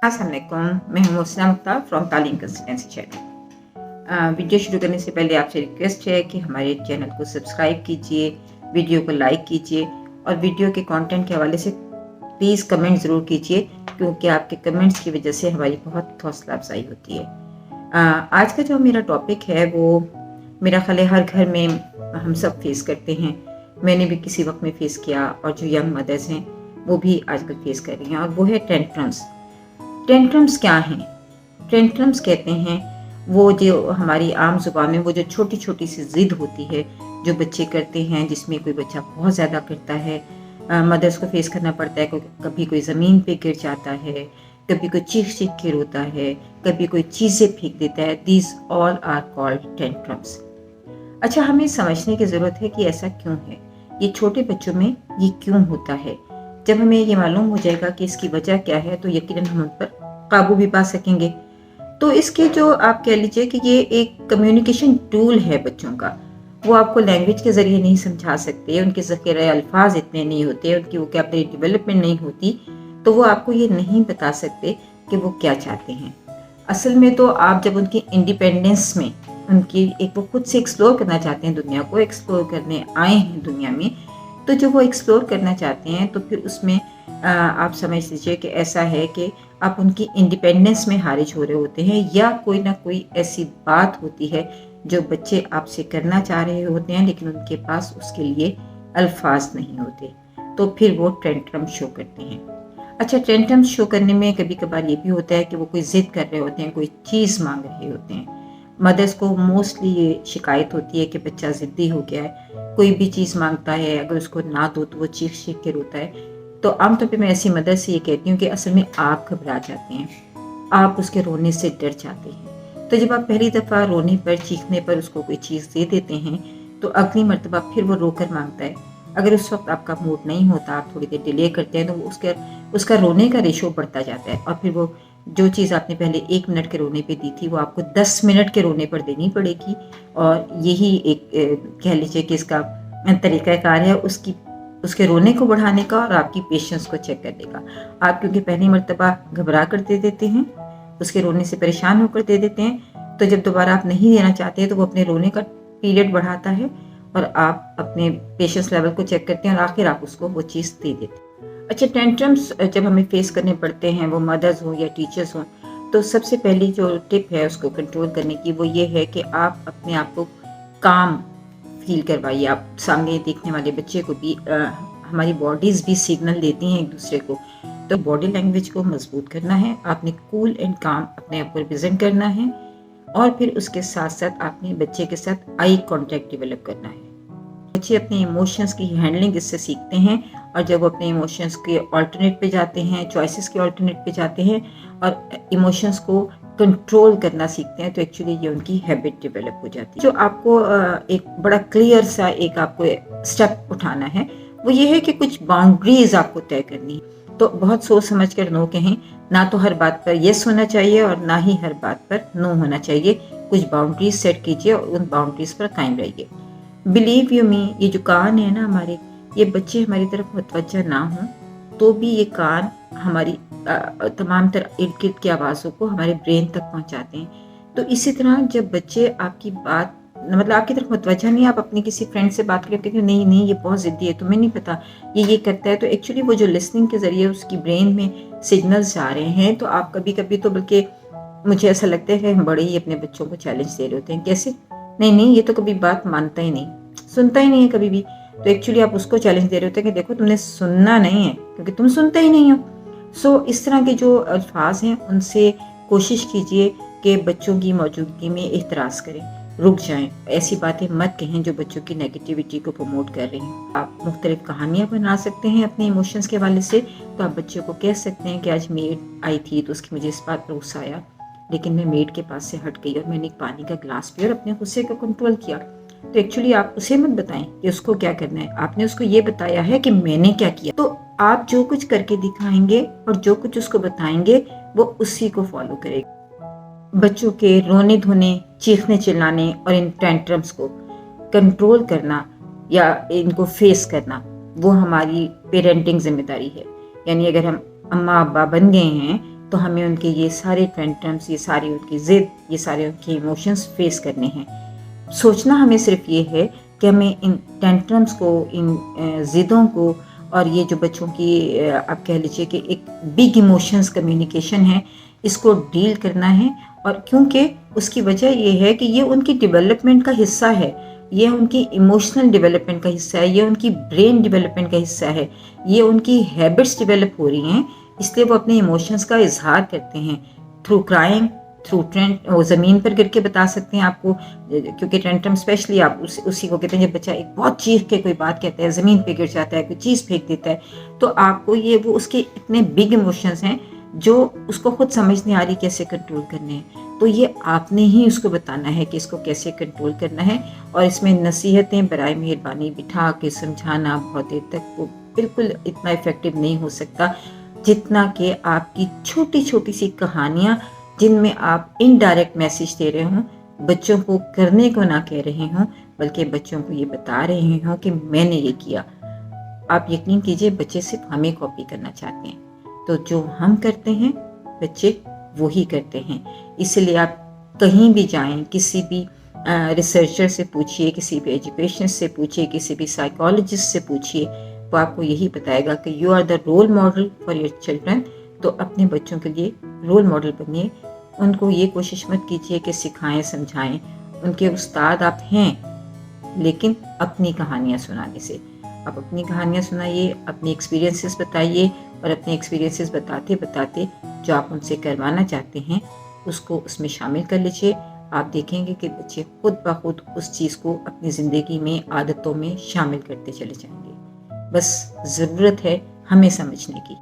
अस्सलामुअलैकुम, मैं हूँ मुहसिना मुख्तार फ्रॉम तालीम कंसल्टेंसी चैनल। वीडियो शुरू करने से पहले आपसे रिक्वेस्ट है कि हमारे चैनल को सब्सक्राइब कीजिए, वीडियो को लाइक कीजिए और वीडियो के कंटेंट के हवाले से प्लीज़ कमेंट ज़रूर कीजिए, क्योंकि आपके कमेंट्स की वजह से हमारी बहुत हौसला अफजाई होती है। आज का जो मेरा टॉपिक है वो मेरा ख्याल है हर घर में हम सब फेस करते हैं। मैंने भी किसी वक्त में फ़ेस किया और जो यंग मदर्स हैं वो भी आजकल फ़ेस कर रही हैं, और वो है टेंट्रम्स। टेंट्रम्स क्या हैं? टेंट्रम्स कहते हैं वो जो हमारी आम ज़ुबान में वो जो छोटी छोटी सी ज़िद होती है जो बच्चे करते हैं, जिसमें कोई बच्चा बहुत ज़्यादा करता है, मदर्स को फेस करना पड़ता है। कभी कोई ज़मीन पे गिर जाता है, कभी कोई चीख चीख के रोता है, कभी कोई चीज़ें फेंक देता है। These all are called tantrums. अच्छा, हमें समझने की ज़रूरत है कि ऐसा क्यों है, ये छोटे बच्चों में ये क्यों होता है। जब हमें ये मालूम हो जाएगा कि इसकी वजह क्या है तो यकीनन हम उन पर काबू भी पा सकेंगे। तो इसके जो आप कह लीजिए कि ये एक कम्युनिकेशन टूल है बच्चों का। वो आपको लैंग्वेज के ज़रिए नहीं समझा सकते, उनके ज़ख़ीरे अल्फाज इतने नहीं होते, उनकी वोकैबुलरी डेवलपमेंट नहीं होती, तो वो आपको ये नहीं बता सकते कि वो क्या चाहते हैं। असल में तो आप जब उनकी इंडिपेंडेंस में उनकी एक वो खुद से एक्सप्लोर करना चाहते हैं, दुनिया को एक्सप्लोर करने आए हैं दुनिया में, तो जब वो एक्सप्लोर करना चाहते हैं तो फिर उसमें आप समझ लीजिए कि ऐसा है कि आप उनकी इंडिपेंडेंस में हारिज हो रहे होते हैं, या कोई ना कोई ऐसी बात होती है जो बच्चे आपसे करना चाह रहे होते हैं लेकिन उनके पास उसके लिए अल्फाज नहीं होते, तो फिर वो टेंट्रम शो करते हैं। अच्छा, टेंट्रम शो करने में कभी कभार ये भी होता है कि वो कोई ज़िद कर रहे होते हैं, कोई चीज़ मांग रहे होते हैं। मदर्स को मोस्टली ये शिकायत होती है कि बच्चा ज़िद्दी हो गया है, कोई भी चीज़ मांगता है, अगर उसको ना दो तो वो चीख चीख के रोता है। तो आमतौर पे मैं ऐसी मदर से ये कहती हूँ कि असल में आप घबरा जाते हैं, आप उसके रोने से डर जाते हैं। तो जब आप पहली दफ़ा रोने पर, चीखने पर उसको कोई चीज़ दे देते हैं तो अगली मर्तबा फिर वो रोकर मांगता है। अगर उस वक्त आपका मूड नहीं होता, आप थोड़ी देर डिले करते हैं, तो उसका रोने का रेशो बढ़ता जाता है, और फिर वो जो चीज़ आपने पहले 1 मिनट के रोने पे दी थी वो आपको 10 मिनट के रोने पर देनी पड़ेगी। और यही एक कह लीजिए कि इसका तरीक़ाकार है उसके रोने को बढ़ाने का और आपकी पेशेंस को चेक करने का। आप क्योंकि पहली मर्तबा घबरा कर दे देते हैं, उसके रोने से परेशान होकर दे देते हैं, तो जब दोबारा आप नहीं देना चाहते तो वो अपने रोने का पीरियड बढ़ाता है और आप अपने पेशेंस लेवल को चेक करते हैं और आखिर आप उसको वो चीज़ दे देते हैं। अच्छा, टेंट्रम्स जब हमें फेस करने पड़ते हैं, वो मदर्स हों या टीचर्स हों, तो सबसे पहली जो टिप है उसको कंट्रोल करने की वो ये है कि आप अपने आप को काम फील करवाइए। आप सामने देखने वाले बच्चे को भी हमारी बॉडीज़ भी सिग्नल देती हैं एक दूसरे को, तो बॉडी लैंग्वेज को मजबूत करना है। आपने कूल एंड काम अपने आप को रिप्रेजेंट करना है, और फिर उसके साथ साथ आपने बच्चे के साथ आई कांटेक्ट डेवलप करना है। बच्चे अपने इमोशंस की हैंडलिंग इससे सीखते हैं, और जब वो अपने इमोशंस के ऑल्टरनेट पे जाते हैं, चॉइसेस के ऑल्टरनेट पे जाते हैं और इमोशंस को कंट्रोल करना सीखते हैं, तो एक्चुअली ये उनकी हैबिट डेवलप हो जाती है। जो आपको एक बड़ा क्लियर सा एक आपको स्टेप उठाना है वो ये है कि कुछ बाउंड्रीज आपको तय करनी है। तो बहुत सोच समझ कर नो कहें, ना तो हर बात पर यस होना चाहिए और ना ही हर बात पर नो होना चाहिए। कुछ बाउंड्रीज सेट कीजिए और उन बाउंड्रीज पर कायम रहिए। बिलीव यू मी, ये जो कान है ना हमारे, ये बच्चे हमारी तरफ मुतवज्जा ना हों तो भी ये कान हमारी तमाम तरह इर्द गिर्द की आवाज़ों को हमारे ब्रेन तक पहुंचाते हैं। तो इसी तरह जब बच्चे आपकी बात मतलब आपकी तरफ मुतवज्जा नहीं, आप अपनी किसी फ्रेंड से बात करके कहते हो नहीं नहीं ये बहुत ज़िद्दी है, तुम्हें नहीं पता ये करता है, तो एक्चुअली वो जो लिसनिंग के ज़रिए उसकी ब्रेन में सिग्नल्स जा रहे हैं। तो आप कभी कभी तो बल्कि मुझे ऐसा लगता है कि हम बड़े ही अपने बच्चों को चैलेंज दे रहे होते हैं। कैसे? नहीं नहीं, ये तो कभी बात मानता ही नहीं, सुनता ही नहीं है कभी भी। तो एक्चुअली आप उसको चैलेंज दे रहे होते हैं कि देखो तुमने सुनना नहीं है क्योंकि तुम सुनते ही नहीं हो। सो इस तरह के जो अल्फाज हैं उनसे कोशिश कीजिए कि बच्चों की मौजूदगी में एहतराज़ करें, रुक जाएं, ऐसी बातें मत कहें जो बच्चों की नेगेटिविटी को प्रमोट कर रही हैं। आप मुख्तलिफ कहानियाँ बना सकते हैं अपने इमोशंस के हवाले से। तो आप बच्चों को कह सकते हैं कि आज मेड आई थी तो उसकी मुझे इस बात पर गुस्सा आया, लेकिन मैं मेड के पास से हट गई और मैंने एक पानी का ग्लास पिया और अपने गुस्से को कंट्रोल किया। तो एक्चुअली आप उसे मत बताएं कि उसको क्या करना है, आपने उसको ये बताया है कि मैंने क्या किया। तो आप जो कुछ करके दिखाएंगे और जो कुछ उसको बताएंगे वो उसी को फॉलो करेगा। बच्चों के रोने धोने, चीखने चिल्लाने और इन टेंट्रम्स को कंट्रोल करना या इनको फेस करना वो हमारी पेरेंटिंग जिम्मेदारी है। यानी अगर हम अम्मा अब्बा बन गए हैं تو ہمیں ان کے یہ سارے ٹینٹرمس، یہ ساری ان کی ضد، یہ سارے ان کے ایموشنز فیس کرنے ہیں۔ سوچنا ہمیں صرف یہ ہے کہ ہمیں ان ٹینٹرمس کو، ان ضدوں کو، اور یہ جو بچوں کی آپ کہہ لیجیے کہ ایک بگ ایموشنز کمیونیکیشن ہے، اس کو ڈیل کرنا ہے۔ اور کیونکہ اس کی وجہ یہ ہے کہ یہ ان کی ڈیولپمنٹ کا حصہ ہے، یہ ان کی ایموشنل ڈیولپمنٹ کا حصہ ہے، یہ ان کی برین ڈیولپمنٹ کا حصہ ہے، یہ ان کی ہیبٹس ڈیولپ ہو رہی ہیں، اس لیے وہ اپنے ایموشنز کا اظہار کرتے ہیں تھرو کرائم، تھرو ٹرینٹ۔ وہ زمین پر گر کے بتا سکتے ہیں آپ کو، کیونکہ ٹینٹرم اسپیشلی آپ اسی کو کہتے ہیں جب بچہ ایک بہت چیخ کے کوئی بات کہتا ہے، زمین پہ گر جاتا ہے، کوئی چیز پھینک دیتا ہے، تو آپ کو یہ وہ اس کے اتنے بگ ایموشنز ہیں جو اس کو خود سمجھ نہیں آ رہی کیسے کنٹرول کرنے ہیں۔ تو یہ آپ نے ہی اس کو بتانا ہے کہ اس کو کیسے کنٹرول کرنا ہے، اور اس میں نصیحتیں برائے مہربانی بٹھا کے سمجھانا بہت دیر تک وہ بالکل اتنا افیکٹو نہیں ہو سکتا جتنا کہ آپ کی چھوٹی چھوٹی سی کہانیاں جن میں آپ انڈائریکٹ میسیج دے رہے ہوں، بچوں کو کرنے کو نہ کہہ رہے ہوں بلکہ بچوں کو یہ بتا رہے ہوں کہ میں نے یہ کیا۔ آپ یقین کیجئے بچے صرف ہمیں کاپی کرنا چاہتے ہیں، تو جو ہم کرتے ہیں بچے وہی کرتے ہیں۔ اس لیے آپ کہیں بھی جائیں، کسی بھی ریسرچر سے پوچھئے، کسی بھی ایجوکیشن سے پوچھئے، کسی بھی سائیکالوجسٹ سے پوچھئے، وہ آپ کو یہی بتائے گا کہ you are the role model for your children. تو اپنے بچوں کے لیے رول ماڈل بنیے، ان کو یہ کوشش مت کیجیے کہ سکھائیں سمجھائیں، ان کے استاد آپ ہیں لیکن اپنی کہانیاں سنانے سے۔ آپ اپنی کہانیاں سنائیے، اپنی ایکسپیرینسز بتائیے، اور اپنے ایکسپیرینسز بتاتے بتاتے جو آپ ان سے کروانا چاہتے ہیں اس کو اس میں شامل کر لیجیے۔ آپ دیکھیں گے کہ بچے خود بخود اس چیز کو اپنی زندگی میں، عادتوں میں شامل کرتے چلے جائیں گے۔ بس ضرورت ہے ہمیں سمجھنے کی۔